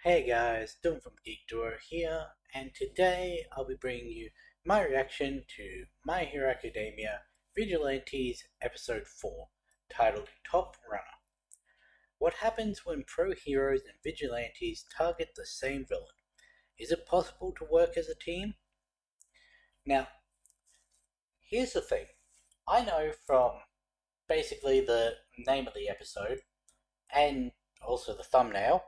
Hey guys, Dylan from Geek Door here, and today I'll be bringing you my reaction to My Hero Academia Vigilantes Episode 4, titled Top Runner. What happens when pro heroes and vigilantes target the same villain? Is it possible to work as a team? Now, here's the thing. I know from basically the name of the episode, and also the thumbnail,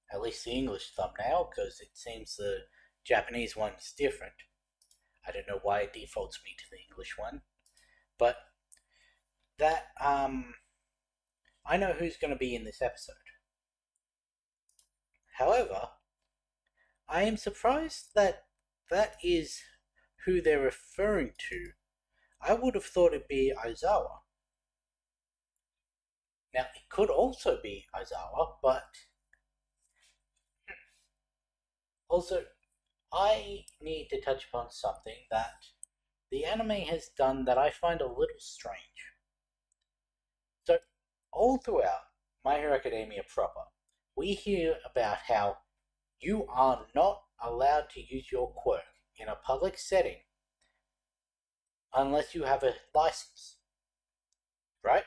at least the English thumbnail, because it seems the Japanese one is different. I don't know why it defaults me to the English one, but that I know who's going to be in this episode. However, I am surprised that that is who they're referring to. I would have thought it'd be Aizawa. Now, it could also be Aizawa, but also I need to touch upon something that the anime has done that I find a little strange. So, all throughout My Hero Academia proper, we hear about how you are not allowed to use your quirk in a public setting unless you have a license, right?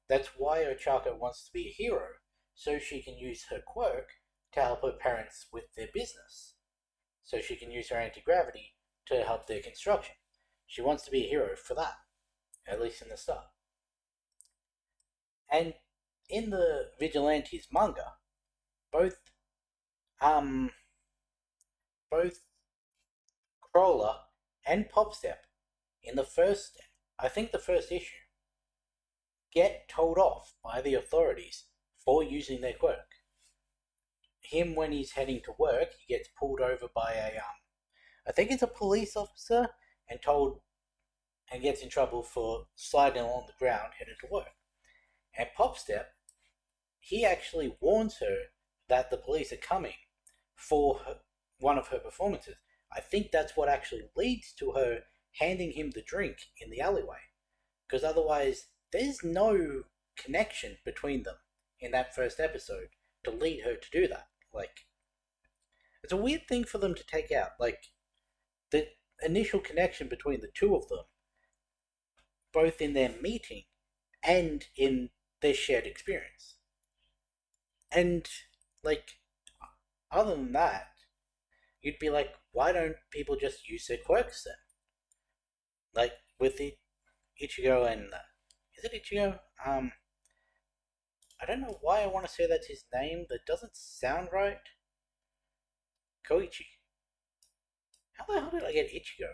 That's why Ochako wants to be a hero, so she can use her quirk to help her parents with their business, so she can use her anti-gravity to help their construction. She wants to be a hero for that, at least in the start. And in the Vigilantes manga, both um both Crawler and Popstep in the first, I think the first issue, get told off by the authorities for using their quirk. Him, when he's heading to work, he gets pulled over by I think it's a police officer, and told, and gets in trouble for sliding along the ground headed to work. And Popstep, he actually warns her that the police are coming for one of her performances. I think that's what actually leads to her handing him the drink in the alleyway, because otherwise there's no connection between them in that first episode to lead her to do that. Like, it's a weird thing for them to take out, like the initial connection between the two of them, both in their meeting and in their shared experience. And, like, other than that, you'd be like, why don't people just use their quirks then? Like, with the Ichigo and, is it Ichigo? I don't know why I want to say that's his name, that doesn't sound right. Koichi. How the hell did I get Ichigo?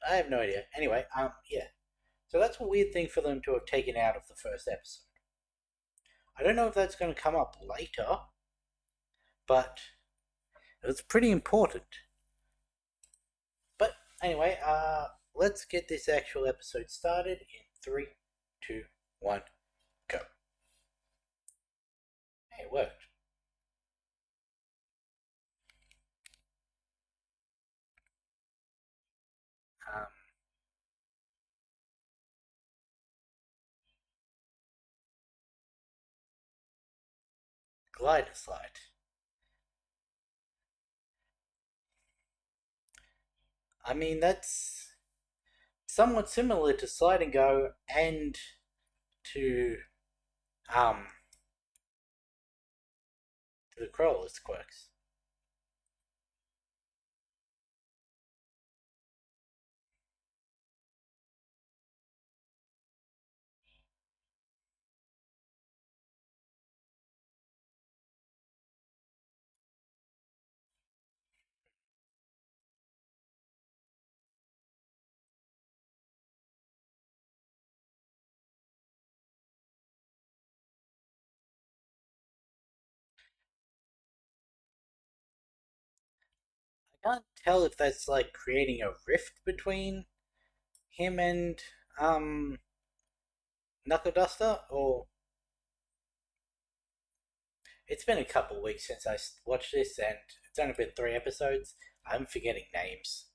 I have no idea. Anyway, yeah. So that's a weird thing for them to have taken out of the first episode. I don't know if that's going to come up later, but it's pretty important. But anyway, let's get this actual episode started in 3, 2, 1, go. Hey, it worked. Um, glider slide. I mean, that's somewhat similar to slide and go and to um to the crawler's quirks. I can't tell if that's like creating a rift between him and Knuckle Duster, or it's been a couple weeks since I watched this, and it's only been 3 episodes. I'm forgetting names.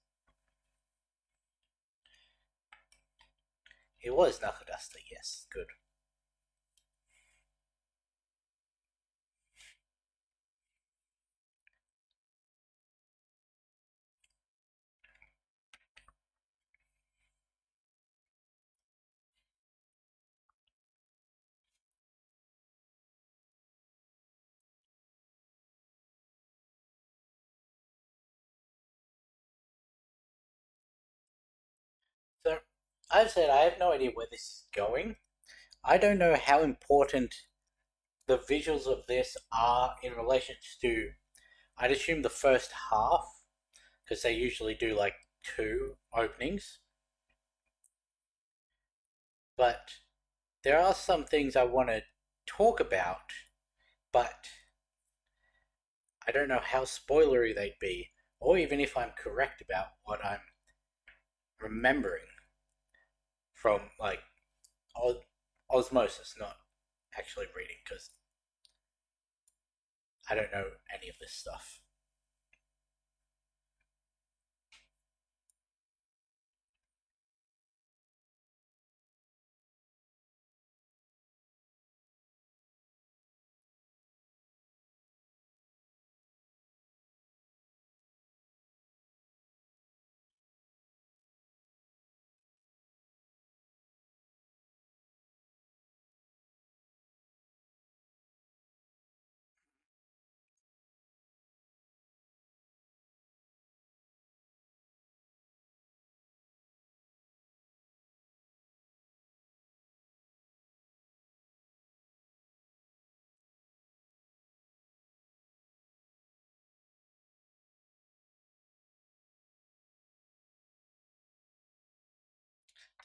It was Knuckle Duster, yes, good. I've said I have no idea where this is going. I don't know how important the visuals of this are in relation to, I'd assume, the first half, because they usually do like two openings. But there are some things I want to talk about, but I don't know how spoilery they'd be, or even if I'm correct about what I'm remembering from like osmosis, not actually reading, because I don't know any of this stuff.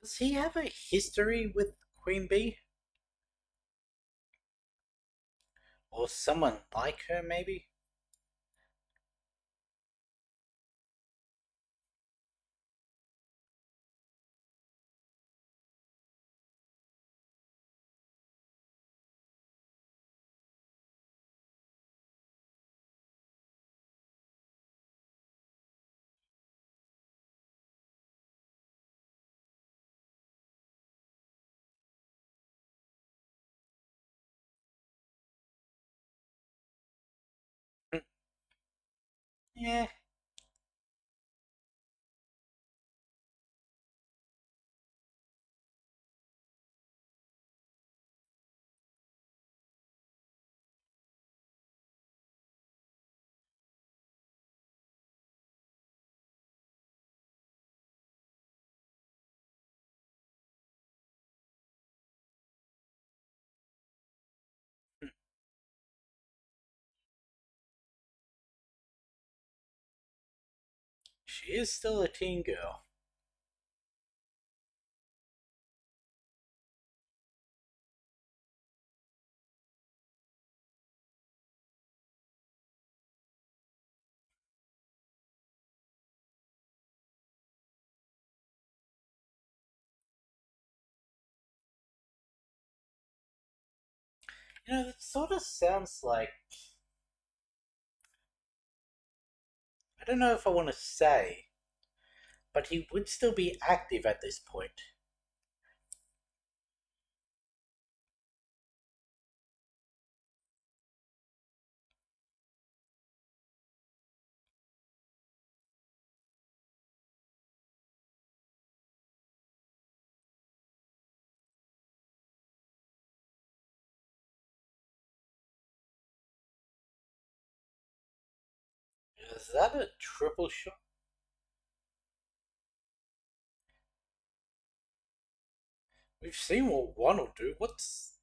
Does he have a history with Queen Bee? Or someone like her, maybe? Hmm. Yeah. Hmm. She is still a teen girl. You know, it sort of sounds like, I don't know if I want to say, but he would still be active at this point. Is that a triple shot? We've seen what one will do. What's.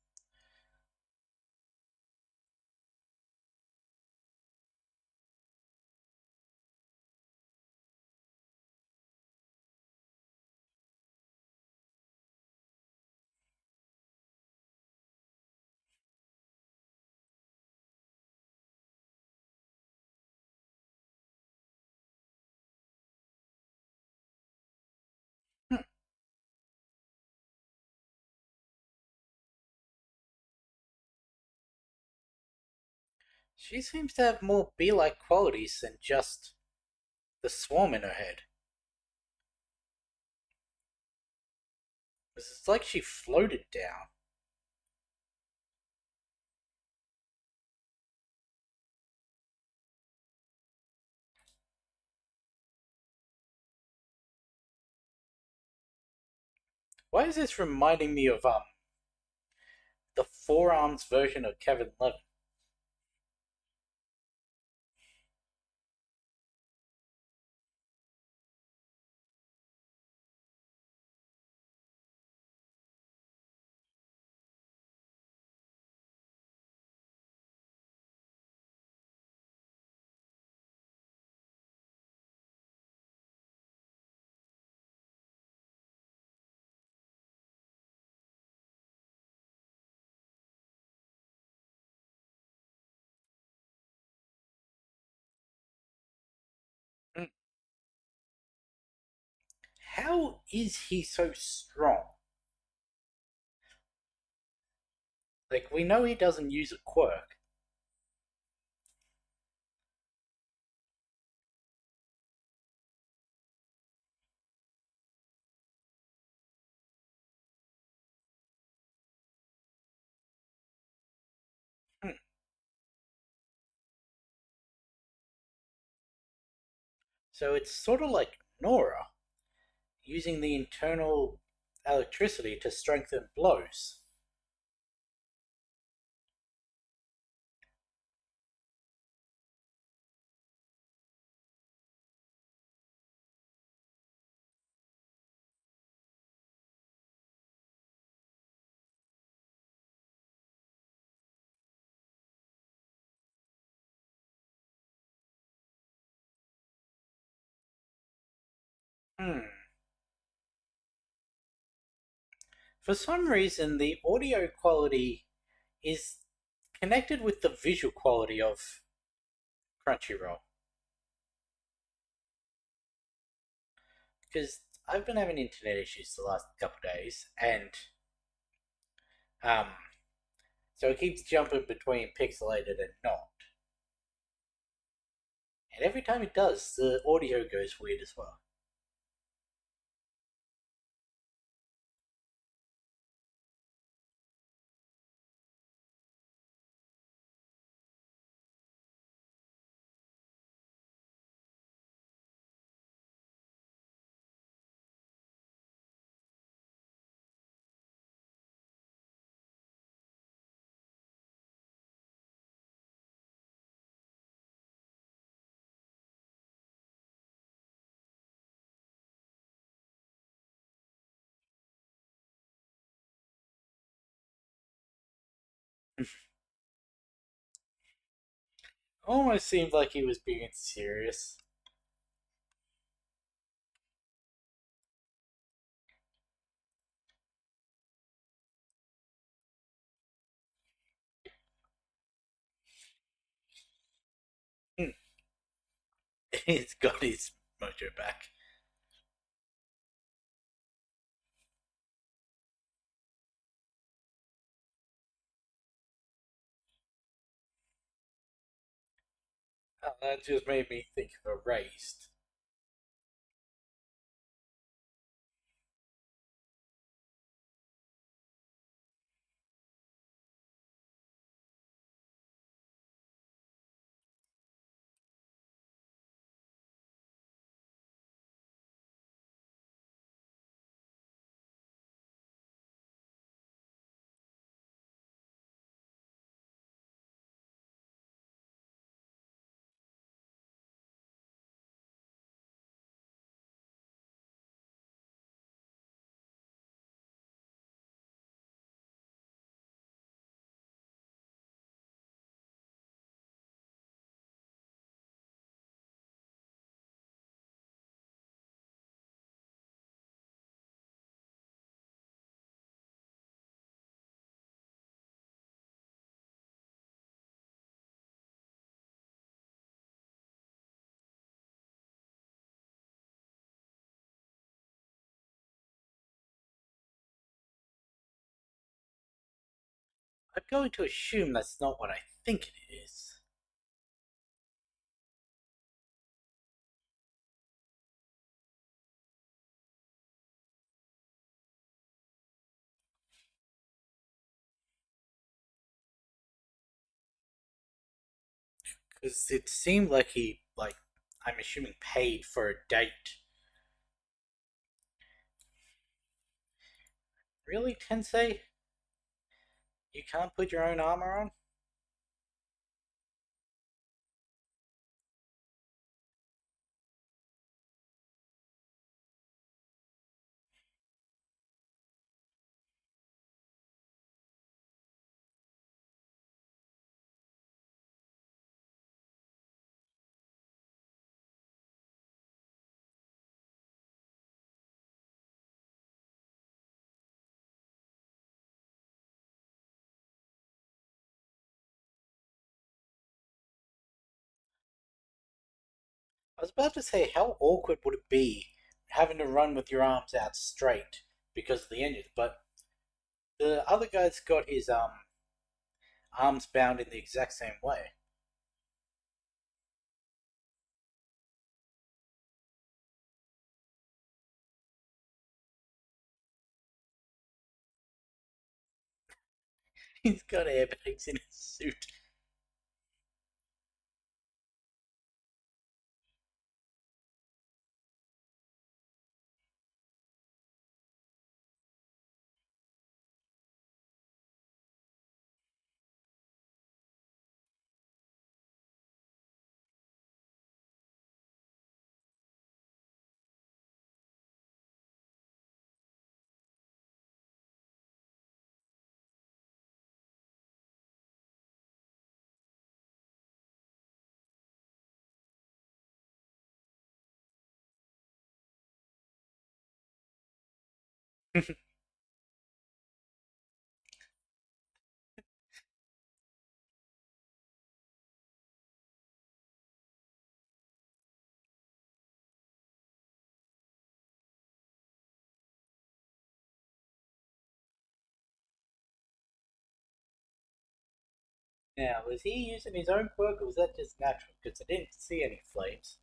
Hmm. She seems to have more bee like qualities than just the swarm in her head. It's like she floated down. Why is this reminding me of the forearms version of Kevin Levin? How is he so strong? Like, we know he doesn't use a quirk. Hmm. So it's sort of like Nora, using the internal electricity to strengthen blows. Hmm. For some reason, the audio quality is connected with the visual quality of Crunchyroll. Because I've been having internet issues the last couple of days, and um, so it keeps jumping between pixelated and not. And every time it does, the audio goes weird as well. Almost seemed like he was being serious. Hmm. He's got his mojo back. Oh, that just made me think of a raised. I'm going to assume that's not what I think it is. Because it seemed like he, like, I'm assuming paid for a date. Really, Tensei? You can't put your own armor on? I was about to say, how awkward would it be having to run with your arms out straight because of the injuries. But the other guy's got his arms bound in the exact same way. He's got airbags in his suit. Now, was he using his own quirk or was that just natural? Because I didn't see any flames.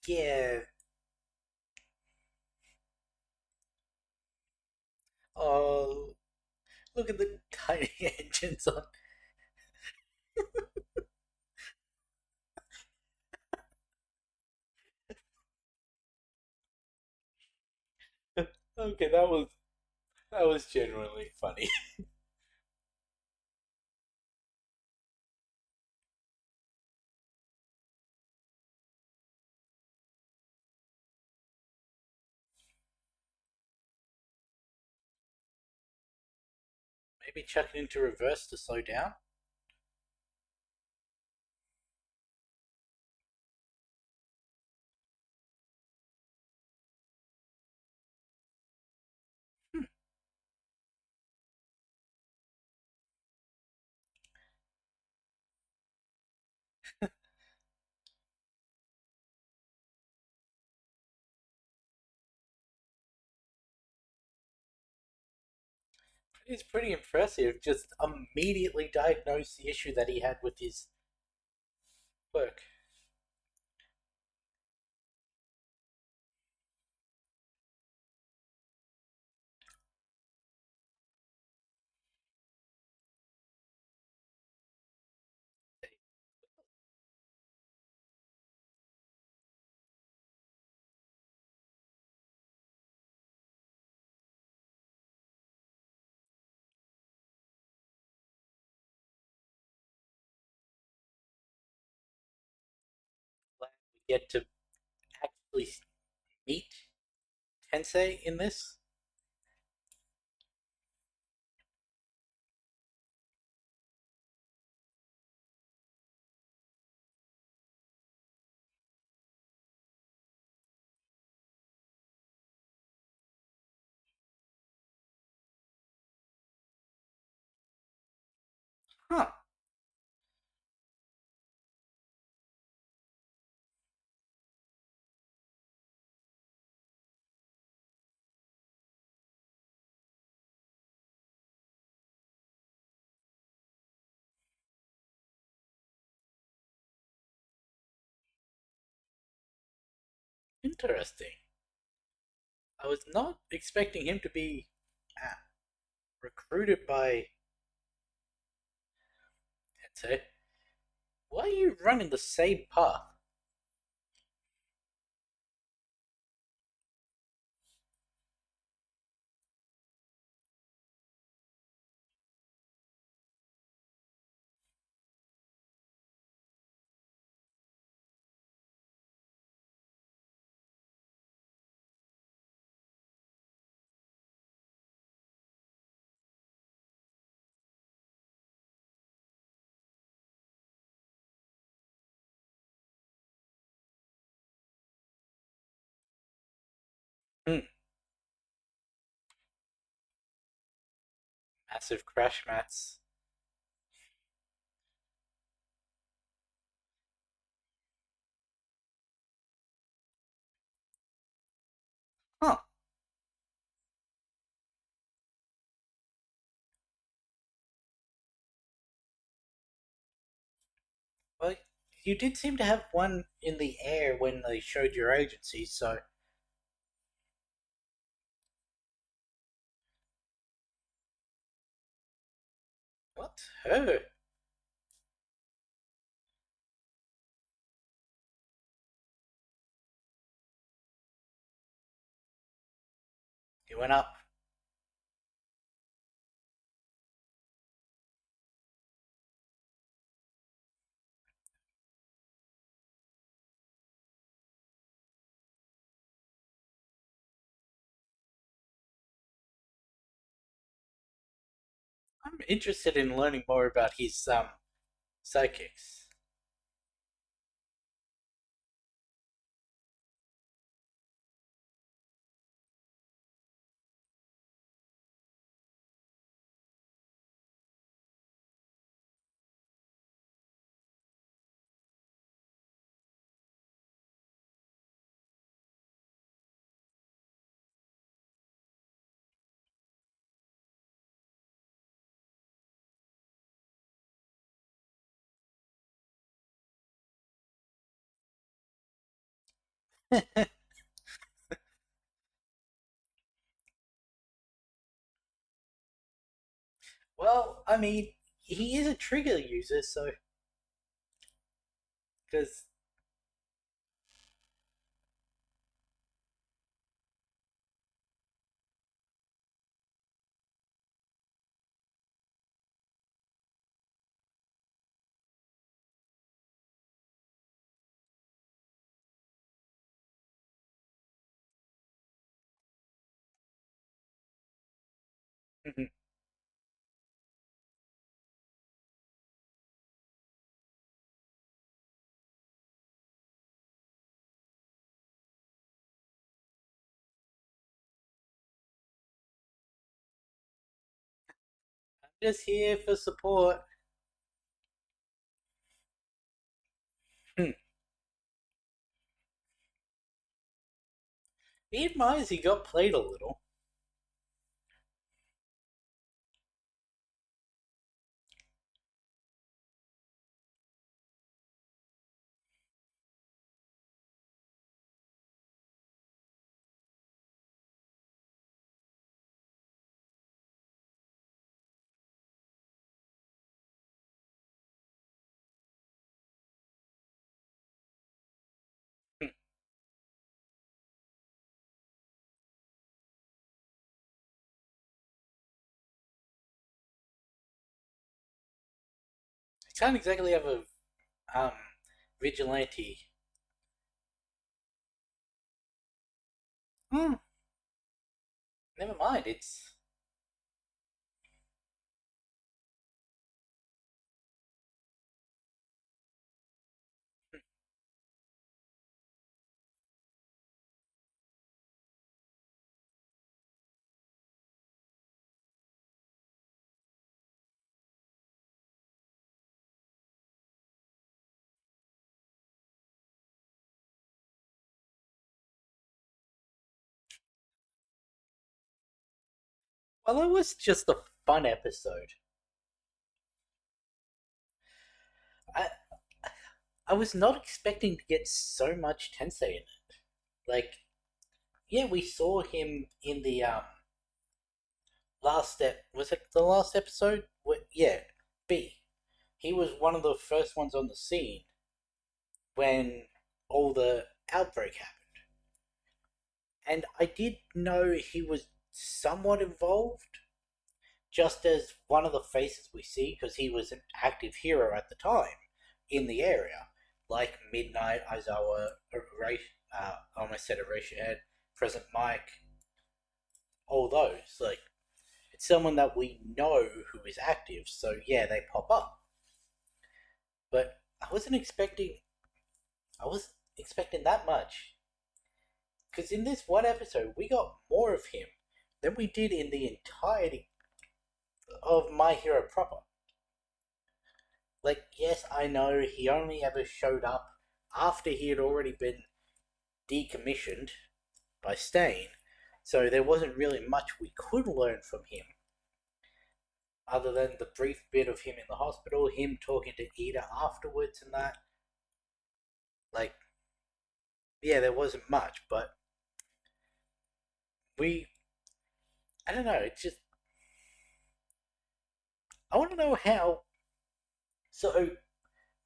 Yeah. Oh, look at the tiny engines on. Okay, that was genuinely funny. Maybe chuck it into reverse to slow down. Hmm. It's pretty impressive. Just immediately diagnosed the issue that he had with his work. Glad we get to actually meet Tensei in this. Huh. Interesting. I was not expecting him to be uh, recruited by Tensei. Why are you running the same path? Massive crash mats. Huh. Well, you did seem to have one in the air when they showed your agency, so. What? Her? He went up. I'm interested in learning more about his psychics. Well, I mean, he is a trigger user, so because I'm just here for support. He admires he got played a little. I can't exactly have a um vigilante. Hmm. Never mind. It's well, it was just a fun episode. I I was not expecting to get so much Tensei in it. Like, yeah, we saw him in the last step. Was it the last episode? Yeah, B. He was one of the first ones on the scene when all the outbreak happened, and I did know he was somewhat involved, just as one of the faces we see, because he was an active hero at the time in the area, like Midnight, Aizawa, I almost said Eraserhead, Present Mike, all those. Like, it's someone that we know who is active, so yeah, they pop up. But I was expecting that much. Because in this one episode, we got more of him than we did in the entirety of My Hero proper. Like, yes, I know he only ever showed up after he had already been decommissioned by Stain, so there wasn't really much we could learn from him, other than the brief bit of him in the hospital, him talking to Ida afterwards and that. Like, yeah, there wasn't much, but I don't know, it's just, I want to know how, so,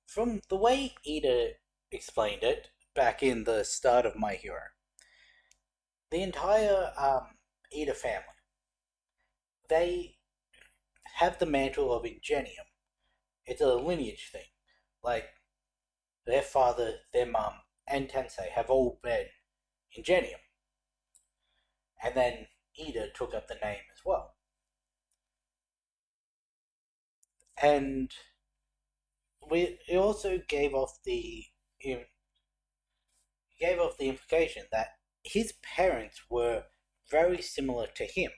from the way Ida explained it, back in the start of My Hero, the entire, Ida family, they have the mantle of Ingenium. It's a lineage thing. Like, their father, their mum, and Tensei have all been Ingenium. And then Ida took up the name as well. And it also gave off the implication that his parents were very similar to him,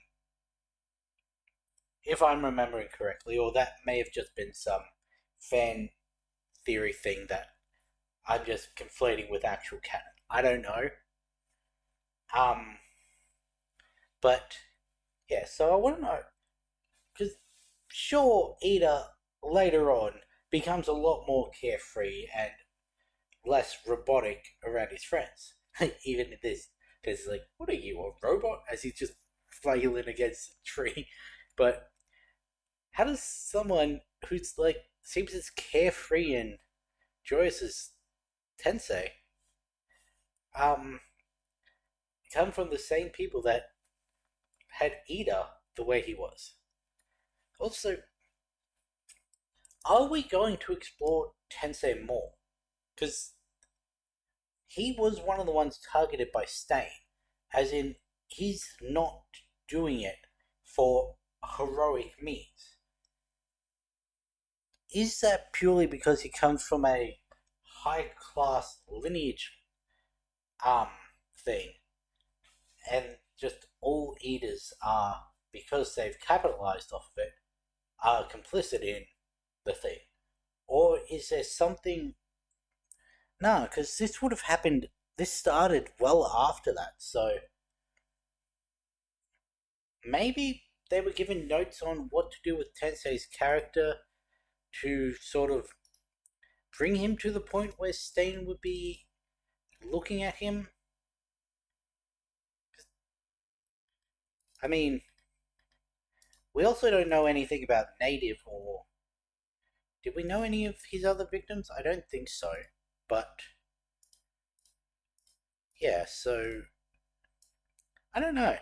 if I'm remembering correctly, or that may have just been some fan theory thing that I'm just conflating with actual canon. I don't know. But yeah, so I want to know, because sure, Ida later on becomes a lot more carefree and less robotic around his friends. Even in this, because like, what are you, a robot? As he's just flailing against a tree. But how does someone who's like seems as carefree and joyous as Tensei come from the same people that had Ida the way he was? Also, are we going to explore Tensei more? Because he was one of the ones targeted by Stain, as in, he's not doing it for heroic means. Is that purely because he comes from a high class lineage thing, and just all eaters are, because they've capitalized off of it, are complicit in the thing? Or is there something? No, because this would have happened. This started well after that, so maybe they were given notes on what to do with Tensei's character to sort of bring him to the point where Stain would be looking at him. I mean, we also don't know anything about Native, or did we know any of his other victims? I don't think so. But yeah, so I don't know,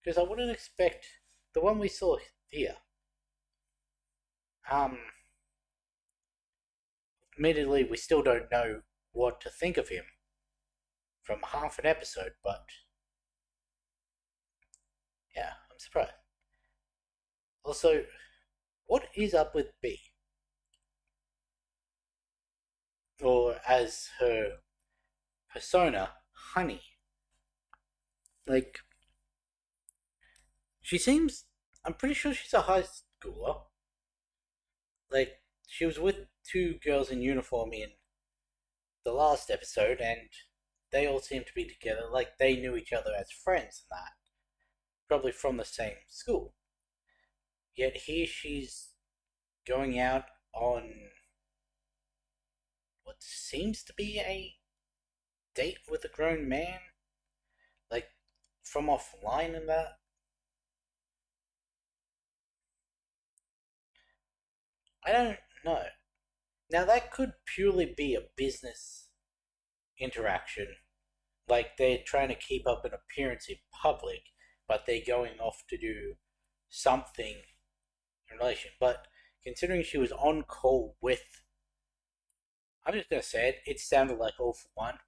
because I wouldn't expect the one we saw here. Admittedly, we still don't know what to think of him from half an episode, but yeah, I'm surprised. Also, what is up with B? Or as her persona, Honey. Like, she seems. I'm pretty sure she's a high schooler. Like, she was with two girls in uniform in the last episode, and they all seem to be together. Like, they knew each other as friends and that. Probably from the same school. Yet here she's going out on what seems to be a date with a grown man. Like, from offline and that. I don't know. Now, that could purely be a business interaction. Like, they're trying to keep up an appearance in public, but they're going off to do something in relation. But considering she was on call with, I'm just going to say it sounded like All for One.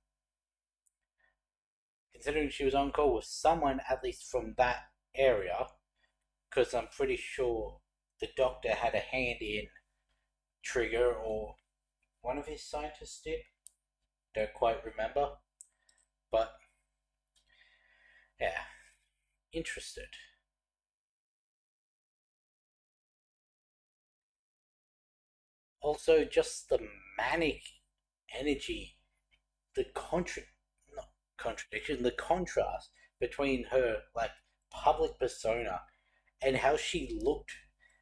Considering she was on call with someone, at least from that area, because I'm pretty sure the doctor had a hand in Trigger, or one of his scientists did. Don't quite remember. But, yeah, interested. also just the manic energy, the not contradiction, the contrast between her like public persona and how she looked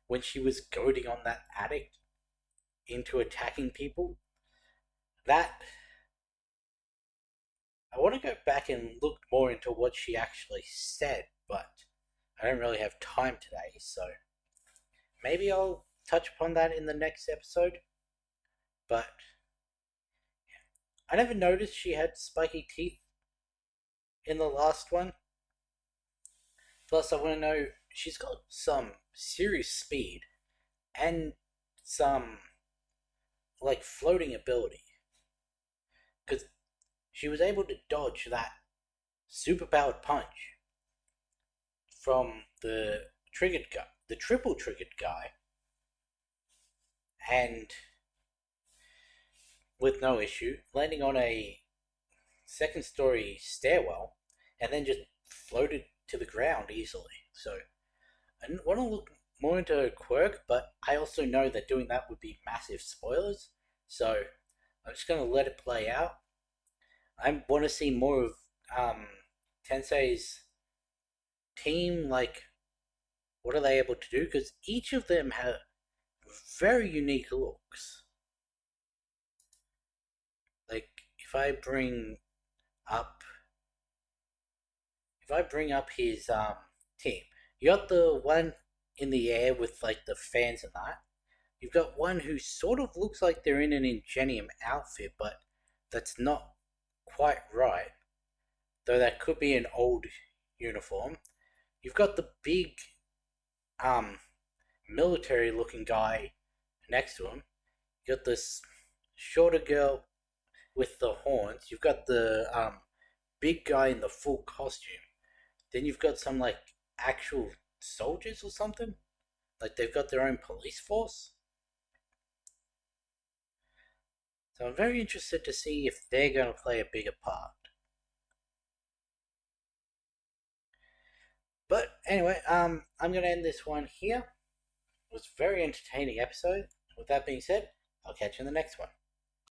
when she was goading on that addict into attacking people. That I want to go back and look more into what she actually said, but I don't really have time today, so maybe I'll touch upon that in the next episode. But I never noticed she had spiky teeth in the last one. Plus, I want to know she's got some serious speed and some like floating ability because she was able to dodge that superpowered punch from the triggered guy, the triple triggered guy, and with no issue, landing on a second story stairwell and then just floated to the ground easily. So I didn't want to look more into her quirk, but I also know that doing that would be massive spoilers. So I'm just going to let it play out. I want to see more of Tensei's team. Like, what are they able to do? Because each of them have very unique looks. Like, if I bring up his team, you got the one in the air with like the fans and that. You've got one who sort of looks like they're in an Ingenium outfit, but that's not quite right. Though that could be an old uniform. You've got the big military looking guy next to him. You got this shorter girl with the horns. You've got the big guy in the full costume. Then you've got some like actual soldiers or something. Like they've got their own police force. So I'm very interested to see if they're going to play a bigger part. But anyway, I'm going to end this one here. It was a very entertaining episode. With that being said, I'll catch you in the next one.